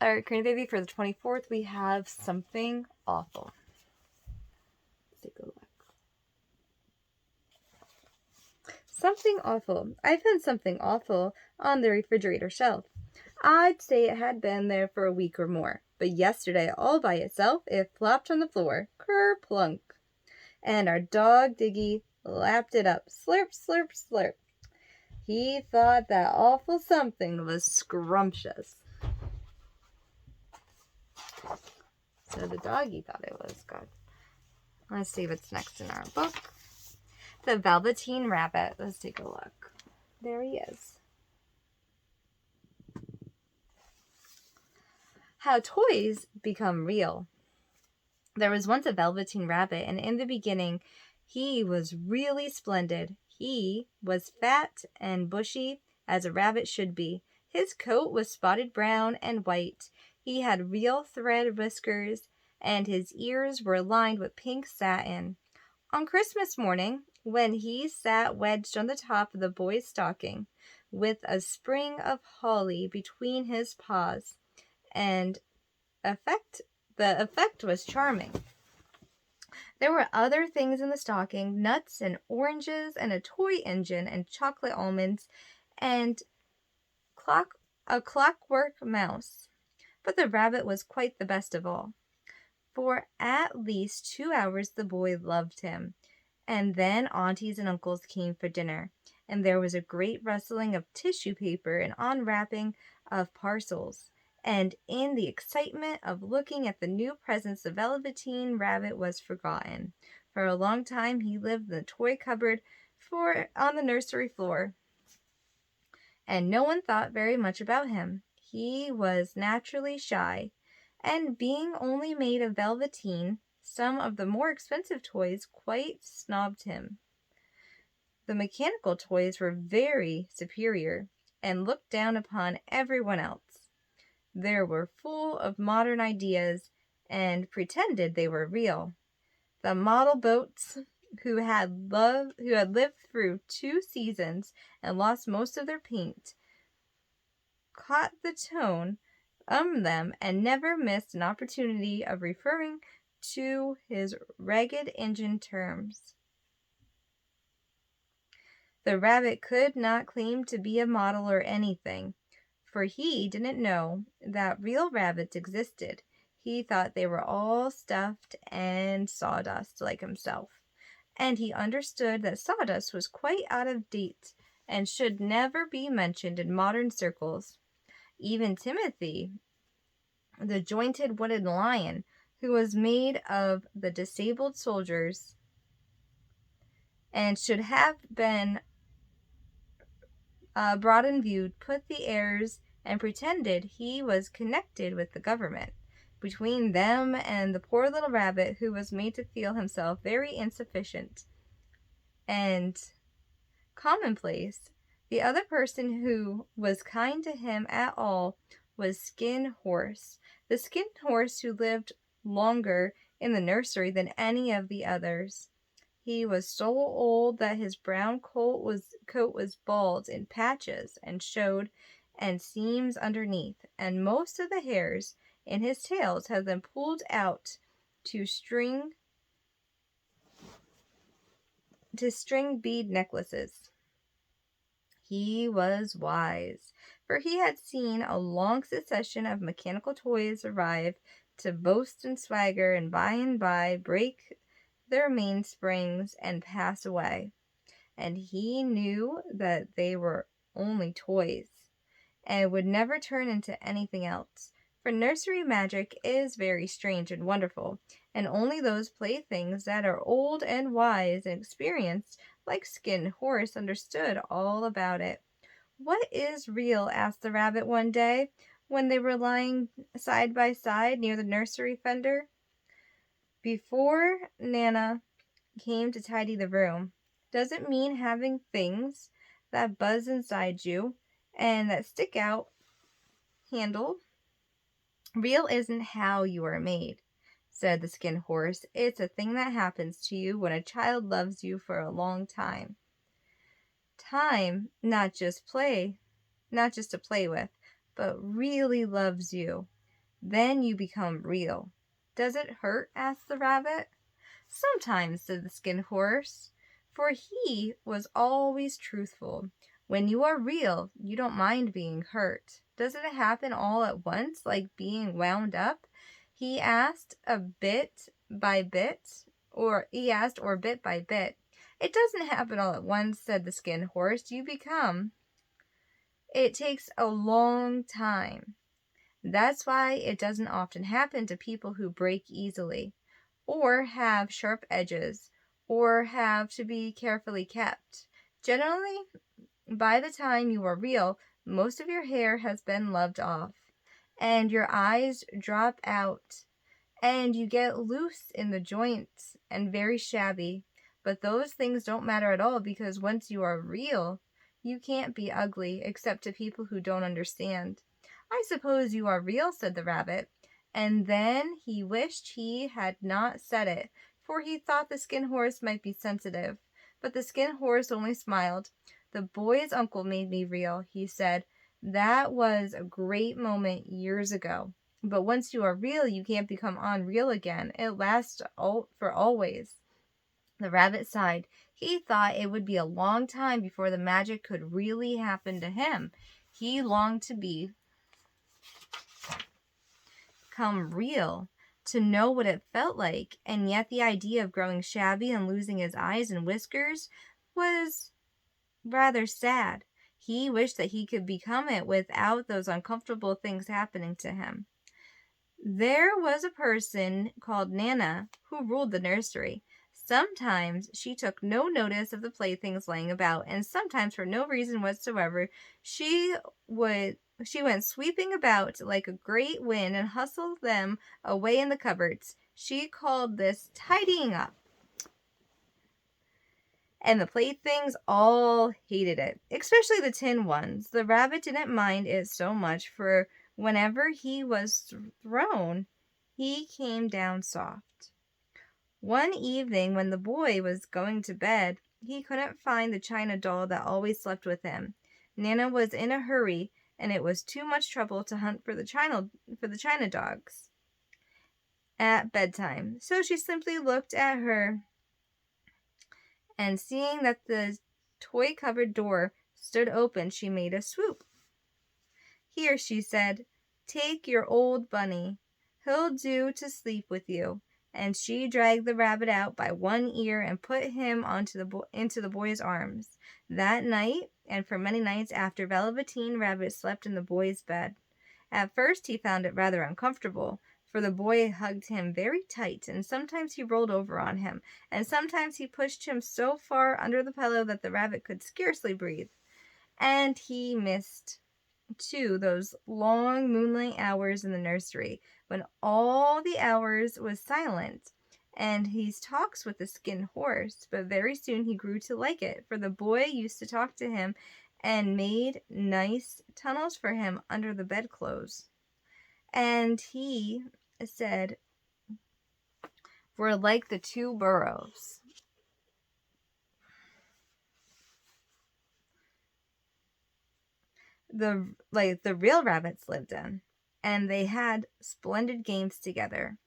Alright, Karina baby, for the 24th, we have Something Awful. Let's take a look. Something awful. I found something awful on the refrigerator shelf. I'd say it had been there for a week or more, but yesterday, all by itself, it flopped on the floor. Ker-plunk. And our dog Diggy lapped it up. Slurp, slurp, slurp. He thought that awful something was scrumptious. So the doggy thought it was good. Let's see what's next in our book. The Velveteen Rabbit. Let's take a look. There he is. How toys become real. There was once a Velveteen Rabbit, and in the beginning, he was really splendid. He was fat and bushy, as a rabbit should be. His coat was spotted brown and white. He had real thread whiskers, and his ears were lined with pink satin. On Christmas morning, when he sat wedged on the top of the boy's stocking, with a sprig of holly between his paws, and the effect was charming. There were other things in the stocking, nuts and oranges and a toy engine and chocolate almonds and a clockwork mouse. But the rabbit was quite the best of all. For at least 2 hours the boy loved him. And then aunties and uncles came for dinner, and there was a great rustling of tissue paper and unwrapping of parcels. And in the excitement of looking at the new presents, the Velveteen Rabbit was forgotten. For a long time he lived in the toy cupboard on the nursery floor, and no one thought very much about him. He was naturally shy, and being only made of velveteen, some of the more expensive toys quite snobbed him. The mechanical toys were very superior and looked down upon everyone else. They were full of modern ideas and pretended they were real. The model boats, who had lived through 2 seasons and lost most of their paint, caught the tone of them and never missed an opportunity of referring to his ragged engine terms. The rabbit could not claim to be a model or anything, for he didn't know that real rabbits existed. He thought they were all stuffed and sawdust like himself, and he understood that sawdust was quite out of date and should never be mentioned in modern circles. Even Timothy, the jointed wooden lion, who was made of the disabled soldiers and should have been brought in view, put the airs and pretended he was connected with the government. Between them and the poor little rabbit, who was made to feel himself very insufficient and commonplace, the other person who was kind to him at all was Skin Horse, the Skin Horse who lived longer in the nursery than any of the others. He was so old that his brown coat was bald in patches and showed and seams underneath, and most of the hairs in his tails had been pulled out to string bead necklaces. He was wise, for he had seen a long succession of mechanical toys arrive to boast and swagger, and by break their mainsprings and pass away. And he knew that they were only toys, and would never turn into anything else. For nursery magic is very strange and wonderful, and only those playthings that are old and wise and experienced, like Skin Horse, understood all about it. "What is real?" asked the rabbit one day, when they were lying side by side near the nursery fender, before Nana came to tidy the room. "Does it mean having things that buzz inside you and that stick out handle? Real isn't how you are made," said the Skin Horse. "It's a thing that happens to you when a child loves you for a long time. Time, not just to play with, but really loves you. Then you become real. Does it hurt? Asked the rabbit. Sometimes, said the Skin Horse, for he was always truthful. When you are real, you don't mind being hurt. Does it happen all at once, like being wound up? He asked, or bit by bit. It doesn't happen all at once, said the Skin Horse. It takes a long time. That's why it doesn't often happen to people who break easily, or have sharp edges, or have to be carefully kept. Generally, by the time you are real, most of your hair has been loved off, and your eyes drop out, and you get loose in the joints and very shabby. But those things don't matter at all, because once you are real, you can't be ugly except to people who don't understand. I suppose you are real, said the rabbit. And then he wished he had not said it, for he thought the Skin Horse might be sensitive. But the Skin Horse only smiled. The boy's uncle made me real, he said. That was a great moment years ago. But once you are real, you can't become unreal again. It lasts for always. The rabbit sighed. He thought it would be a long time before the magic could really happen to him. He longed to become real, to know what it felt like, and yet the idea of growing shabby and losing his eyes and whiskers was rather sad. He wished that he could become it without those uncomfortable things happening to him. There was a person called Nana who ruled the nursery. Sometimes she took no notice of the playthings laying about, and sometimes for no reason whatsoever she went sweeping about like a great wind and hustled them away in the cupboards. She called this tidying up. And the playthings all hated it, especially the tin ones. The rabbit didn't mind it so much, for whenever he was thrown, he came down soft. One evening, when the boy was going to bed, he couldn't find the china doll that always slept with him. Nana was in a hurry, and it was too much trouble to hunt for the china dogs at bedtime. So she simply looked at her, and seeing that the toy-covered door stood open, she made a swoop. Here, she said, take your old bunny. He'll do to sleep with you. And she dragged the rabbit out by one ear and put him into the boy's arms. That night, and for many nights after, Velveteen Rabbit slept in the boy's bed. At first he found it rather uncomfortable, for the boy hugged him very tight, and sometimes he rolled over on him, and sometimes he pushed him so far under the pillow that the rabbit could scarcely breathe. And he missed, too, those long moonlight hours in the nursery, when all the hours was silent, and his talks with the Skin Horse. But very soon he grew to like it, for the boy used to talk to him and made nice tunnels for him under the bedclothes. And he said, were like the two burrows. The real rabbits lived in, and they had splendid games together.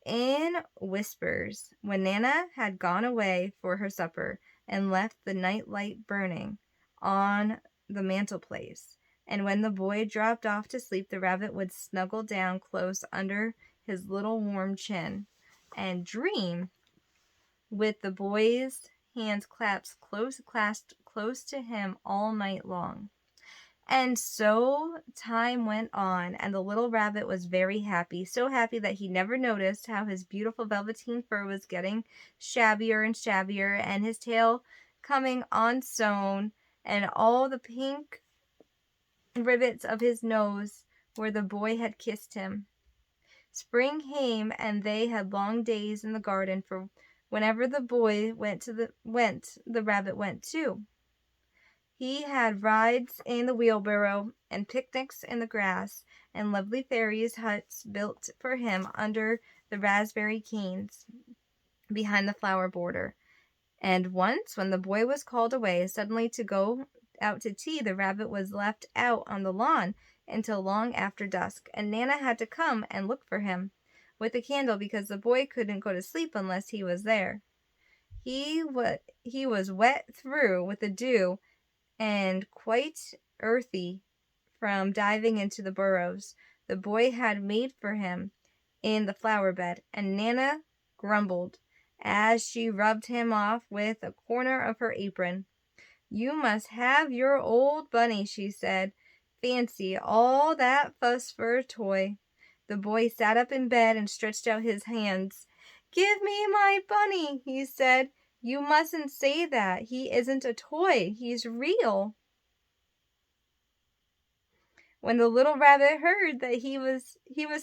In whispers, when Nana had gone away for her supper and left the night light burning on the mantelpiece, and when the boy dropped off to sleep, the rabbit would snuggle down close under his little warm chin and dream with the boy's hands clasped close to him all night long. And so time went on, and the little rabbit was very happy, so happy that he never noticed how his beautiful velveteen fur was getting shabbier and shabbier, and his tail coming unsewn, and all the pink rivets of his nose where the boy had kissed him. Spring came, and they had long days in the garden, for whenever the boy went, the rabbit went too. He had rides in the wheelbarrow, and picnics in the grass, and lovely fairies' huts built for him under the raspberry canes behind the flower border. And once, when the boy was called away suddenly to go out to tea, the rabbit was left out on the lawn until long after dusk, and Nana had to come and look for him with a candle because the boy couldn't go to sleep unless he was there. He was wet through with the dew and quite earthy from diving into the burrows the boy had made for him in the flower bed, and Nana grumbled as she rubbed him off with a corner of her apron. "You must have your old bunny," she said. "Fancy all that fuss for a toy." The boy sat up in bed and stretched out his hands. "Give me my bunny," he said. "You mustn't say that. He isn't a toy. He's real." When the little rabbit heard that he was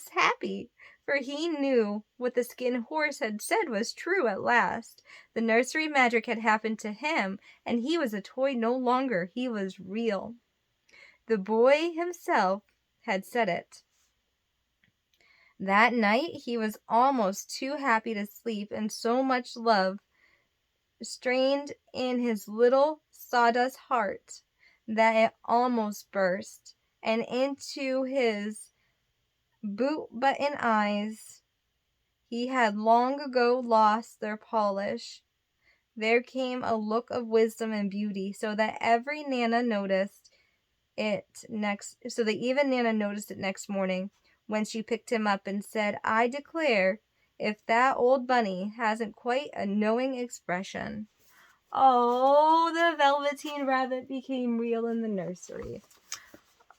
happy, for he knew what the Skin Horse had said was true at last. The nursery magic had happened to him, and he was a toy no longer. He was real. The boy himself had said it. That night he was almost too happy to sleep, and so much love strained in his little sawdust heart that it almost burst, and into his boot-button eyes he had long ago lost their polish. There came a look of wisdom and beauty, so that even Nana noticed it next morning when she picked him up and said, "I declare if that old bunny hasn't quite a knowing expression." Oh, the Velveteen Rabbit became real in the nursery.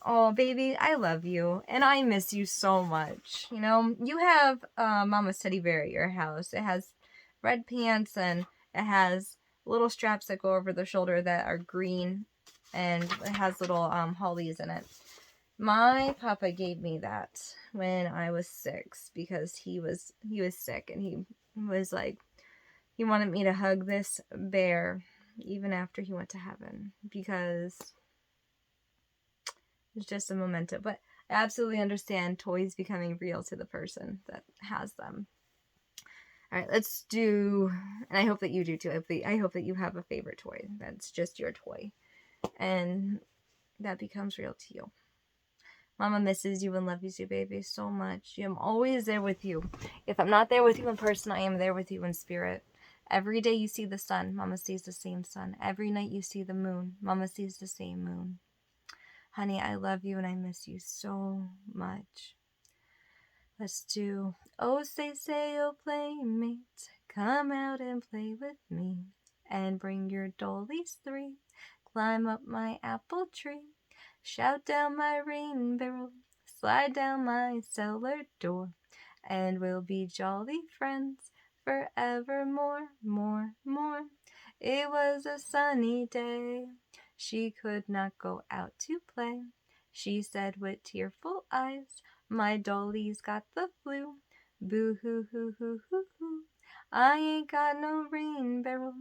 Oh, baby, I love you, and I miss you so much. You know, you have Mama's teddy bear at your house. It has red pants, and it has little straps that go over the shoulder that are green, and it has little hollies in it. My papa gave me that when I was 6 because he was sick, and he was like, he wanted me to hug this bear even after he went to heaven because it's just a memento. But I absolutely understand toys becoming real to the person that has them. All right, let's do, and I hope that you do too. I hope that you have a favorite toy that's just your toy and that becomes real to you. Mama misses you and loves you, baby, so much. I'm always there with you. If I'm not there with you in person, I am there with you in spirit. Every day you see the sun, Mama sees the same sun. Every night you see the moon, Mama sees the same moon. Honey, I love you and I miss you so much. Let's do, "Oh, say, oh, playmate, come out and play with me, and bring your dollies 3, climb up my apple tree, shout down my rain barrel, slide down my cellar door, and we'll be jolly friends forevermore, more, more." It was a sunny day. She could not go out to play. She said with tearful eyes, "My dolly's got the flu. Boo-hoo-hoo-hoo-hoo-hoo. I ain't got no rain barrel.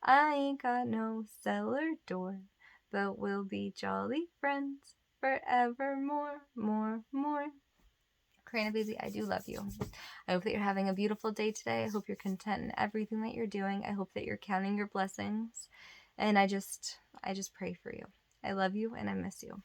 I ain't got no cellar door. But we'll be jolly friends forevermore, more, more." Karina, baby, I do love you. I hope that you're having a beautiful day today. I hope you're content in everything that you're doing. I hope that you're counting your blessings. And I just pray for you. I love you and I miss you.